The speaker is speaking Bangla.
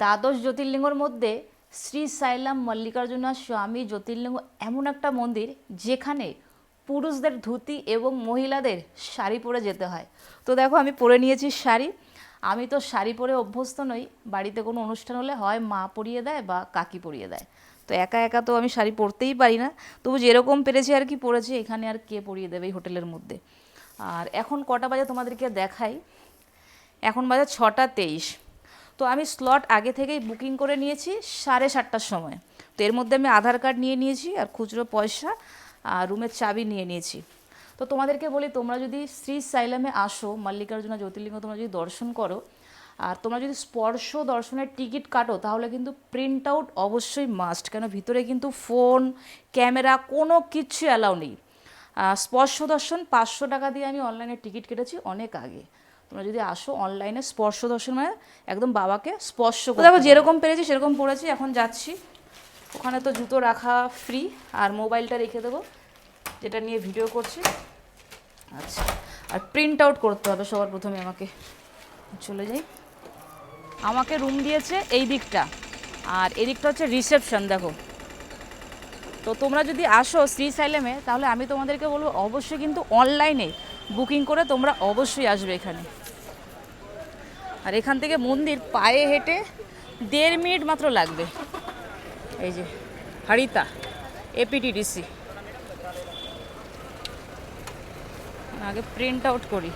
দ্বাদশ জ্যোতির্লিঙ্গর মধ্যে শ্রী সাইলাম মল্লিকার্জুনা স্বামী জ্যোতির্লিঙ্গ এমন একটা মন্দির যেখানে পুরুষদের ধুতি এবং মহিলাদের শাড়ি পরে যেতে হয়। তো দেখো আমি পরে নিয়েছি শাড়ি। আমি তো শাড়ি পরে অভ্যস্ত নই, বাড়িতে কোনো অনুষ্ঠান হলে হয় মা পরিয়ে দেয় বা কাকি পরিয়ে দেয়। তো একা একা তো আমি শাড়ি পরতেই পারি না, তবু যেরকম পেরেছি আর কি পরেছি। এখানে আর কে পরিয়ে দেবে এই হোটেলের মধ্যে। আর এখন কটা বাজে তোমাদেরকে দেখাই। এখন বাজে 6টা 23। তো আমি স্লট আগে থেকেই বুকিং করে নিয়েছি 7:30টার সময়। তো এর মধ্যে আমি আধার কার্ড নিয়ে নিয়েছি আর খুচরো পয়সা আর রুমের চাবি নিয়ে নিয়েছি। তো তোমাদেরকে বলি, তোমরা যদি শ্রী সাইলামে আসো, মল্লিকার্জুনা জ্যোতির্লিঙ্গ তোমরা যদি দর্শন করো, আর তোমরা যদি স্পর্শ দর্শনের টিকিট কাটো, তাহলে কিন্তু প্রিন্ট আউট অবশ্যই মাস্ট, কেন ভিতরে কিন্তু ফোন ক্যামেরা কোনো কিচ্ছু অ্যালাউ নেই। স্পর্শ দর্শন 500 টাকা দিয়ে আমি অনলাইনে টিকিট কেটেছি অনেক আগে। তোমরা যদি আসো অনলাইনে স্পর্শ দর্শন মানে একদম বাবাকে স্পর্শ করে দেখো, যেরকম পেরেছি সেরকম পড়েছি। এখন যাচ্ছি, ওখানে তো জুতো রাখা ফ্রি, আর মোবাইলটা রেখে দেবো যেটা নিয়ে ভিডিও করছি। আচ্ছা, আর প্রিন্ট আউট করতে হবে সবার প্রথমে। আমাকে চলে যাই। আমাকে রুম দিয়েছে এই দিকটা, আর এই দিকটা হচ্ছে রিসেপশন। দেখো, তো তোমরা যদি আসো শ্রী সাইলামে, তাহলে আমি তোমাদেরকে বলবো অবশ্যই কিন্তু অনলাইনে বুকিং করে তোমরা অবশ্যই আসবে এখানে। আর এখান থেকে মন্দির পায়ে হেঁটে 1.5 মিনিট মাত্র লাগবে। এই যে হারিতা এপিটিডিসি। আগে প্রিন্ট আউট করি।